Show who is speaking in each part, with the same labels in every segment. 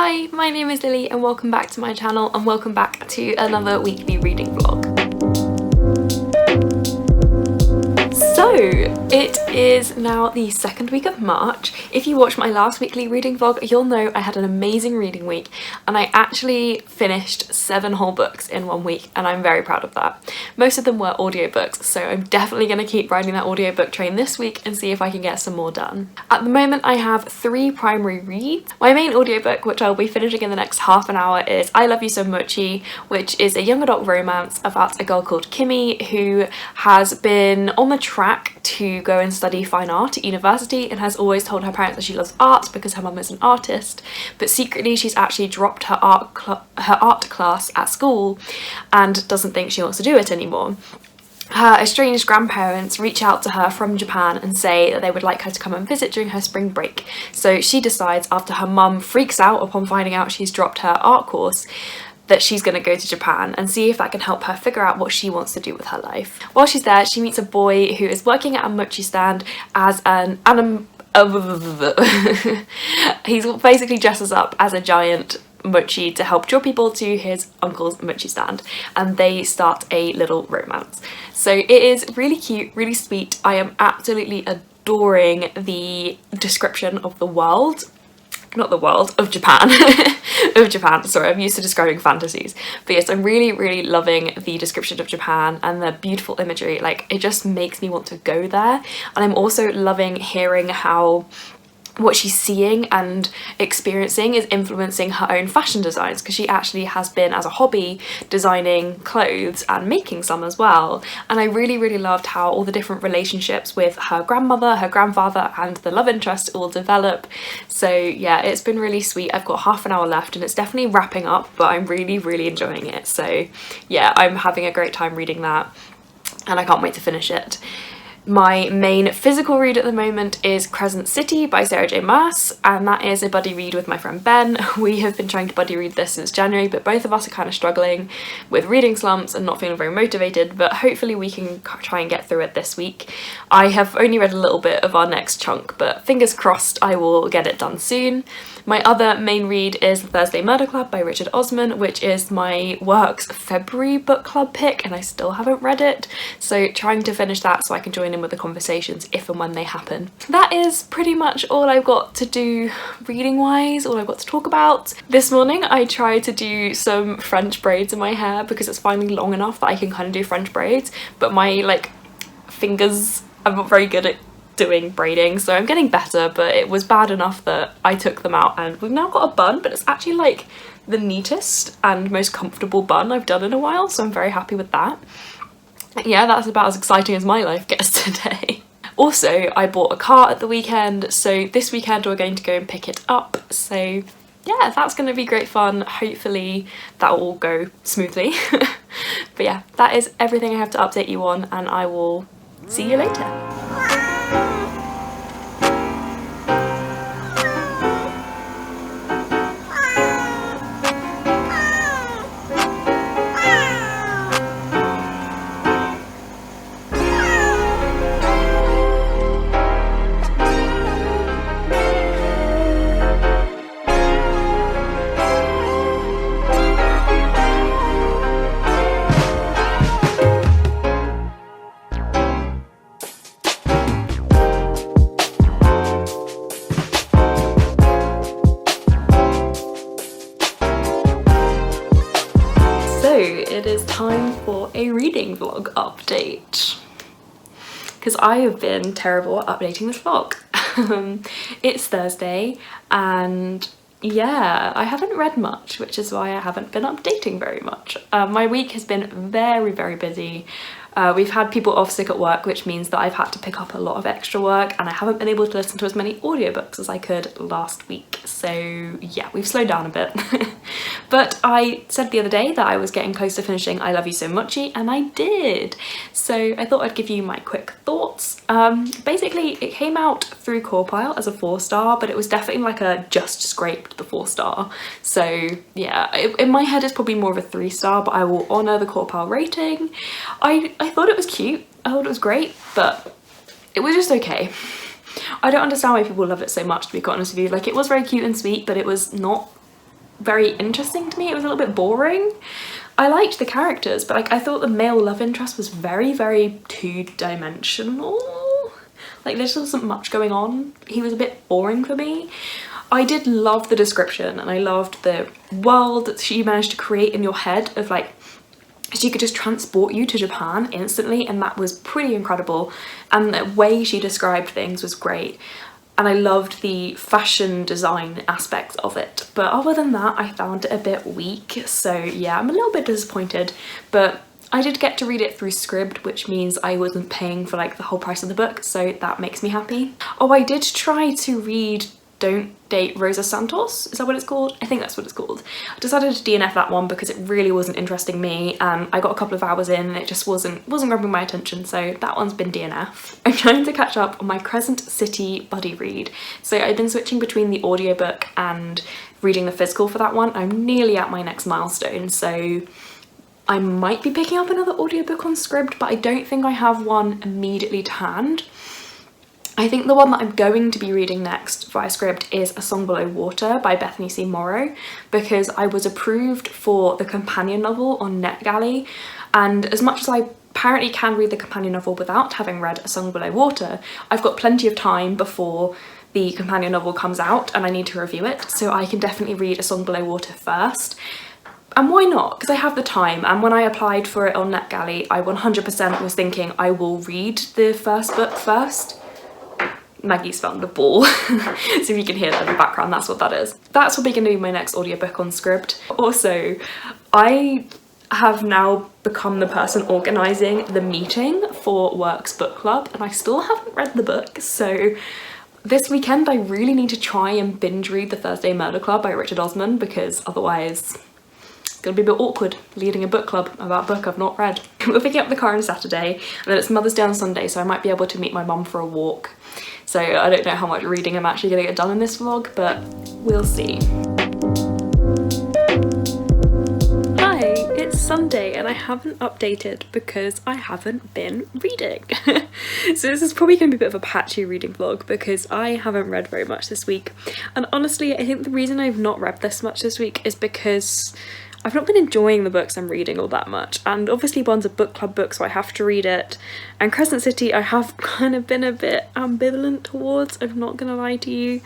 Speaker 1: Hi, my name is Lily and welcome back to my channel and welcome back to another weekly reading vlog. So, it is now the second week of March. If you watched my last weekly reading vlog, you'll know I had an amazing reading week and I actually finished 7 whole books in 1 week and I'm very proud of that. Most of them were audiobooks, so I'm definitely going to keep riding that audiobook train this week and see if I can get some more done. At the moment I have 3 primary reads. My main audiobook, which I'll be finishing in the next half an hour, is I Love You So Mochi, which is a young adult romance about a girl called Kimmy who has been on the track to go and study fine art at university and has always told her parents that she loves art because her mum is an artist, but secretly she's actually dropped her art class at school and doesn't think she wants to do it anymore. Her estranged grandparents reach out to her from Japan and say that they would like her to come and visit during her spring break. So she decides, after her mum freaks out upon finding out she's dropped her art course, that she's going to go to Japan and see if that can help her figure out what she wants to do with her life. While she's there, she meets a boy who is working at a mochi stand as an he's basically dresses up as a giant mochi to help draw people to his uncle's mochi stand, and they start a little romance. So it is really cute, really sweet. I am absolutely adoring the description of the world. Not the world, of Japan. Of Japan, sorry, I'm used to describing fantasies. But yes, I'm really loving the description of Japan and the beautiful imagery. Like, it just makes me want to go there. And I'm also loving hearing how what she's seeing and experiencing is influencing her own fashion designs, because she actually has been, as a hobby, designing clothes and making some as well. And I really loved how all the different relationships with her grandmother, her grandfather and the love interest all develop. So yeah, it's been really sweet. I've got half an hour left and it's definitely wrapping up, but I'm really enjoying it. So yeah, I'm having a great time reading that and I can't wait to finish it. My main physical read at the moment is Crescent by Sarah J Maas, and that is a buddy read with my friend Ben. We have been trying to buddy read this since January, but both of us are kind of struggling with reading slumps and not feeling very motivated, but hopefully we can try and get through it this week. I have only read a little bit of our next chunk, but fingers crossed I will get it done soon. My other main read is The Thursday Murder Club by Richard Osman, which is my work's February book club pick and I still haven't read it, so trying to finish that so I can join in with the conversations if and when they happen. That is pretty much all I've got to do reading wise, all I've got to talk about. This morning I tried to do some French braids in my hair because it's finally long enough that I can kind of do French braids, but my fingers, I'm not very good at doing braiding, so I'm getting better, but it was bad enough that I took them out and we've now got a bun, but it's actually like the neatest and most comfortable bun I've done in a while, so I'm very happy with that. Yeah, that's about as exciting as my life gets today. Also, I bought a car at the weekend, so this weekend we're going to go and pick it up, so yeah, that's going to be great fun. Hopefully that will all go smoothly. But yeah, that is everything I have to update you on and I will see you later. It is time for a reading vlog update, because I have been terrible at updating this vlog. It's Thursday and yeah, I haven't read much, which is why I haven't been updating very much. My week has been very busy. We've had people off sick at work, which means that I've had to pick up a lot of extra work and I haven't been able to listen to as many audiobooks as I could last week. So yeah, we've slowed down a bit. But I said the other day that I was getting close to finishing I Love You So Mochi, and I did. So I thought I'd give you my quick thoughts. Basically, it came out through Corpile as a 4-star, but it was definitely like a just scraped the 4-star. So yeah, in my head it's probably more of a 3-star, but I will honour the Corpile rating. I thought it was cute, I thought it was great, but it was just okay. I don't understand why people love it so much, to be quite honest with you. Like, it was very cute and sweet, but it was not very interesting to me. It was a little bit boring. I liked the characters, but like I thought the male love interest was very, very two-dimensional. Like there just wasn't much going on. He was a bit boring for me. I did love the description, and I loved the world that she managed to create in your head of like, she could just transport you to Japan instantly, and that was pretty incredible. And the way she described things was great. And I loved the fashion design aspects of it. But other than that, I found it a bit weak. So yeah, I'm a little bit disappointed, but I did get to read it through Scribd, which means I wasn't paying for like the whole price of the book, so that makes me happy. Oh, I did try to read Don't Date Rosa Santos, is that what it's called? I think that's what it's called. I decided to DNF that one because it really wasn't interesting me. I got a couple of hours in and it just wasn't grabbing my attention, so that one's been DNF. I'm trying to catch up on my Crescent City buddy read. So I've been switching between the audiobook and reading the physical for that one. I'm nearly at my next milestone, so I might be picking up another audiobook on Scribd, but I don't think I have one immediately to hand. I think the one that I'm going to be reading next via Scribd is A Song Below Water by Bethany C. Morrow, because I was approved for the companion novel on NetGalley, and as much as I apparently can read the companion novel without having read A Song Below Water, I've got plenty of time before the companion novel comes out and I need to review it, so I can definitely read A Song Below Water first. And why not? Because I have the time, and when I applied for it on NetGalley, I 100% was thinking I will read the first book first. Maggie's found a ball. So if you can hear that in the background, that's what that is. That's probably going to be my next audiobook on Scribd. Also, I have now become the person organising the meeting for Work's book club, and I still haven't read the book, so this weekend I really need to try and binge read The Thursday Murder Club by Richard Osman, because otherwise it's gonna be a bit awkward leading a book club about a book I've not read. We're picking up the car on Saturday, and then it's Mother's Day on Sunday, so I might be able to meet my mum for a walk. So I don't know how much reading I'm actually gonna get done in this vlog, but we'll see. Hi, it's Sunday and I haven't updated because I haven't been reading. So this is probably gonna be a bit of a patchy reading vlog because I haven't read very much this week. And honestly, I think the reason I've not read this much this week is because I've not been enjoying the books I'm reading all that much, and obviously one's a book club book, so I have to read it, and Crescent City I have kind of been a bit ambivalent towards, I'm not gonna lie to you,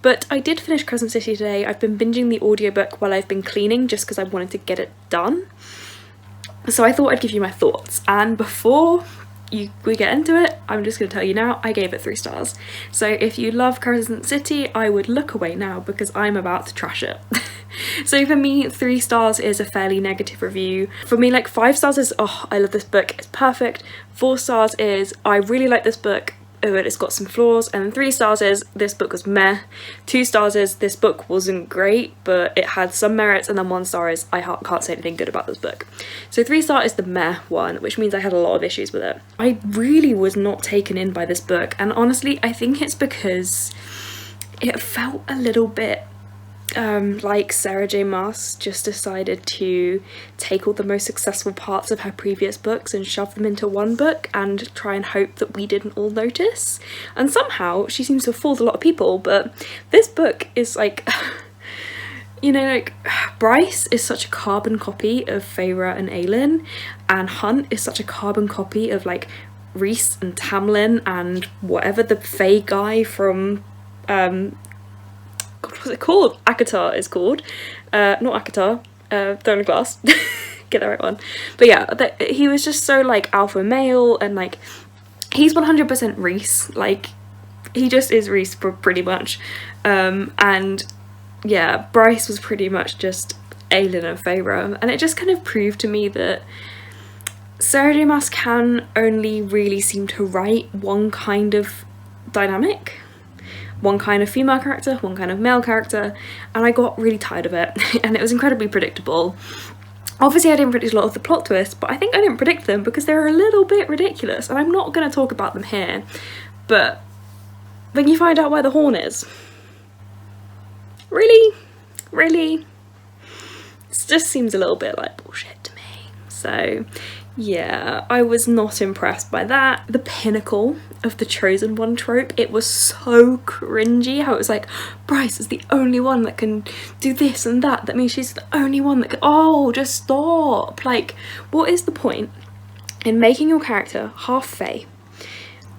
Speaker 1: but I did finish Crescent City today. I've been binging the audiobook while I've been cleaning just because I wanted to get it done, so I thought I'd give you my thoughts, and before we get into it, I'm just going to tell you now, I gave it 3 stars. So if you love Crescent City, I would look away now because I'm about to trash it. So for me, 3 stars is a fairly negative review. For me, like 5 stars is, oh, I love this book, it's perfect. 4 stars is, I really like this book, but it's got some flaws, and 3 stars is, this book was meh. 2 stars is, this book wasn't great, but it had some merits, and then 1 star is, I can't say anything good about this book. So 3 star is the meh one, which means I had a lot of issues with it. I really was not taken in by this book, and honestly, I think it's because it felt a little bit like Sarah J Maas just decided to take all the most successful parts of her previous books and shove them into one book and try and hope that we didn't all notice. And somehow she seems to have fooled a lot of people, but this book is like, you know, like Bryce is such a carbon copy of Feyre and Aelin, and Hunt is such a carbon copy of like Rhys and Tamlin and whatever the Fey guy from God, what's it called? ACOTAR is called. Not ACOTAR, Throne of Glass. Get the right one. But yeah, he was just so like alpha male, and like he's 100% Rhys. Like he just is Rhys pretty much. And yeah, Bryce was pretty much just Aelin and Feyre, and it just kind of proved to me that Sarah J Maas can only really seem to write one kind of dynamic. One kind of female character, one kind of male character, and I got really tired of it, and it was incredibly predictable. Obviously I didn't predict a lot of the plot twists, but I think I didn't predict them because they're a little bit ridiculous, and I'm not going to talk about them here, but when you find out where the horn is, really? It just seems a little bit like bullshit to me. So Yeah, I was not impressed by that. The pinnacle of the chosen one trope, it was so cringy how it was like, Bryce is the only one that can do this and that. That means she's the only one that can, oh, just stop. Like, what is the point in making your character half fae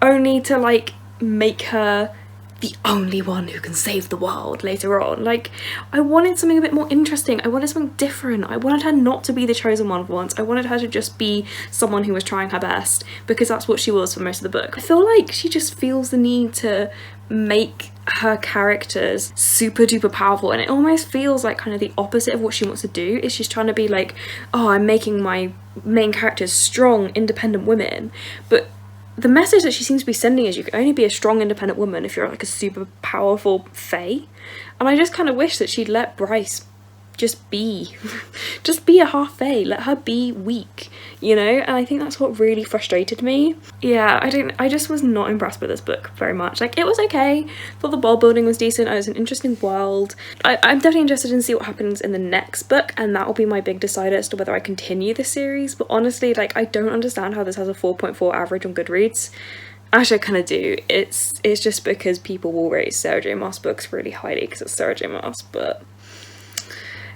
Speaker 1: only to like make her the only one who can save the world later on? Like, I wanted something a bit more interesting. I wanted something different. I wanted her not to be the chosen one for once. I wanted her to just be someone who was trying her best, because that's what she was for most of the book. I feel like she just feels the need to make her characters super duper powerful, and it almost feels like kind of the opposite of what she wants to do. Is she's trying to be like, oh, I'm making my main characters strong, independent women, but the message that she seems to be sending is you can only be a strong, independent woman if you're like a super powerful fae. And I just kind of wish that she'd let Bryce just be a half fae, let her be weak, you know? And I think that's what really frustrated me. Yeah, I just was not impressed with this book very much. Like, it was okay, thought the world building was decent, it was an interesting world. I'm definitely interested in see what happens in the next book, and that will be my big decider as to whether I continue this series. But honestly, like, I don't understand how this has a 4.4 average on Goodreads. Actually, I kind of do. It's just because people will rate Sarah J Maas books really highly because it's Sarah J Maas, but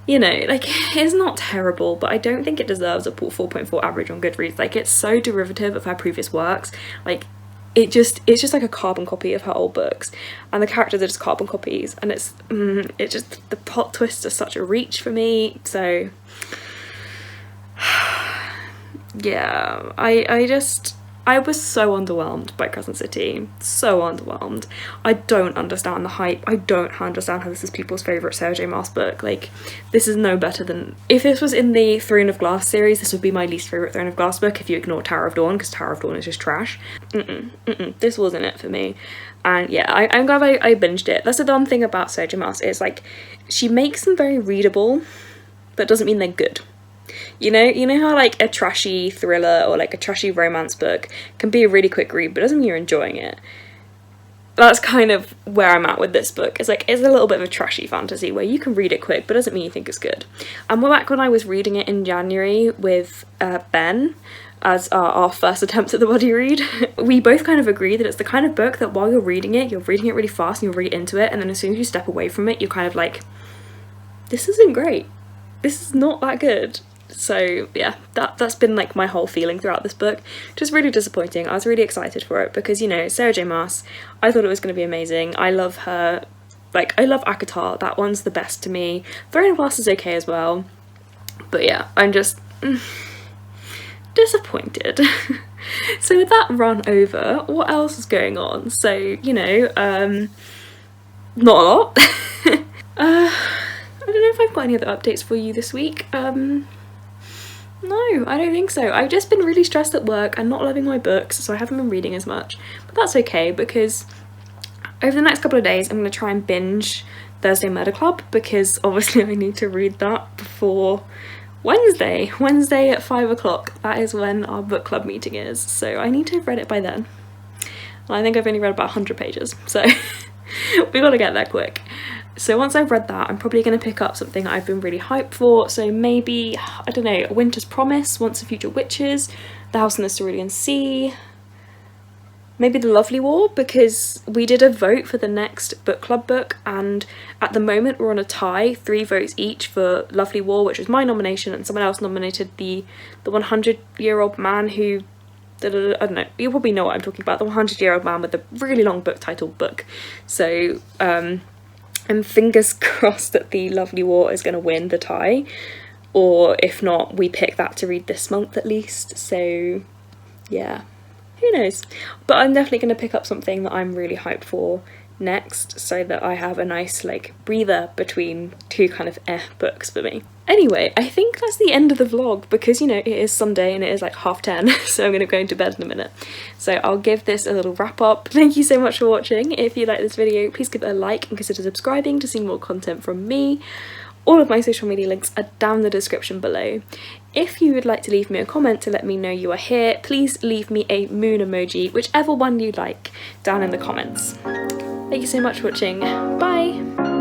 Speaker 1: you know, like, it's not terrible, but I don't think it deserves a 4.4 average on Goodreads. Like, it's so derivative of her previous works. Like, it's just like a carbon copy of her old books, and the characters are just carbon copies, and it just, the plot twists are such a reach for me. So yeah, I was so underwhelmed by Crescent City, so underwhelmed. I don't understand the hype. I don't understand how this is people's favourite Sarah J Maas book. Like, this is no better than, if this was in the Throne of Glass series, this would be my least favourite Throne of Glass book if you ignore Tower of Dawn, because Tower of Dawn is just trash. This wasn't it for me. And yeah, I'm glad I binged it. That's the one thing about Sarah J Maas, is like, she makes them very readable, but doesn't mean they're good. You know how like a trashy thriller or like a trashy romance book can be a really quick read, but doesn't mean you're enjoying it. That's kind of where I'm at with this book. It's like, it's a little bit of a trashy fantasy where you can read it quick, but doesn't mean you think it's good. And back when I was reading it in January with Ben, as our first attempt at the body read, we both kind of agree that it's the kind of book that while you're reading it really fast and you're really into it, and then as soon as you step away from it, you're kind of like, this isn't great. This is not that good. So yeah, that's been like my whole feeling throughout this book. Just really disappointing. I was really excited for it because, you know, Sarah J Maas, I thought it was going to be amazing. I love her. Like, I love ACOTAR. That one's the best to me. Throne of Glass is okay as well. But yeah, I'm just disappointed. So with that run over, what else is going on? So, you know, not a lot. I don't know if I've got any other updates for you this week. No, I don't think so. I've just been really stressed at work and not loving my books, so I haven't been reading as much. But that's okay, because over the next couple of days I'm going to try and binge Thursday Murder Club, because obviously I need to read that before Wednesday at 5 o'clock. That is when our book club meeting is, so I need to have read it by then. And I think I've only read about 100 pages, so we gotta get there quick. So once I've read that, I'm probably going to pick up something I've been really hyped for. So maybe, I don't know, A Winter's Promise, Once and Future Witches, The House in the Cerulean Sea, maybe The Lovely War, because we did a vote for the next book club book, and at the moment we're on a tie, 3 votes each for Lovely War, which was my nomination, and someone else nominated the 100-year-old man who, I don't know, you probably know what I'm talking about, the 100-year-old man with the really long book title book. So I'm fingers crossed that The Lovely War is going to win the tie, or if not, we pick that to read this month at least. So yeah, who knows, but I'm definitely going to pick up something that I'm really hyped for next, so that I have a nice like breather between 2 kind of books for me. Anyway, I think that's the end of the vlog, because, you know, it is Sunday and it is like 10:30, so I'm going to go into bed in a minute. So I'll give this a little wrap up. Thank you so much for watching. If you like this video, please give it a like and consider subscribing to see more content from me. All of my social media links are down in the description below. If you would like to leave me a comment to let me know you are here, please leave me a moon emoji, whichever one you like, down in the comments. Thank you so much for watching. Bye!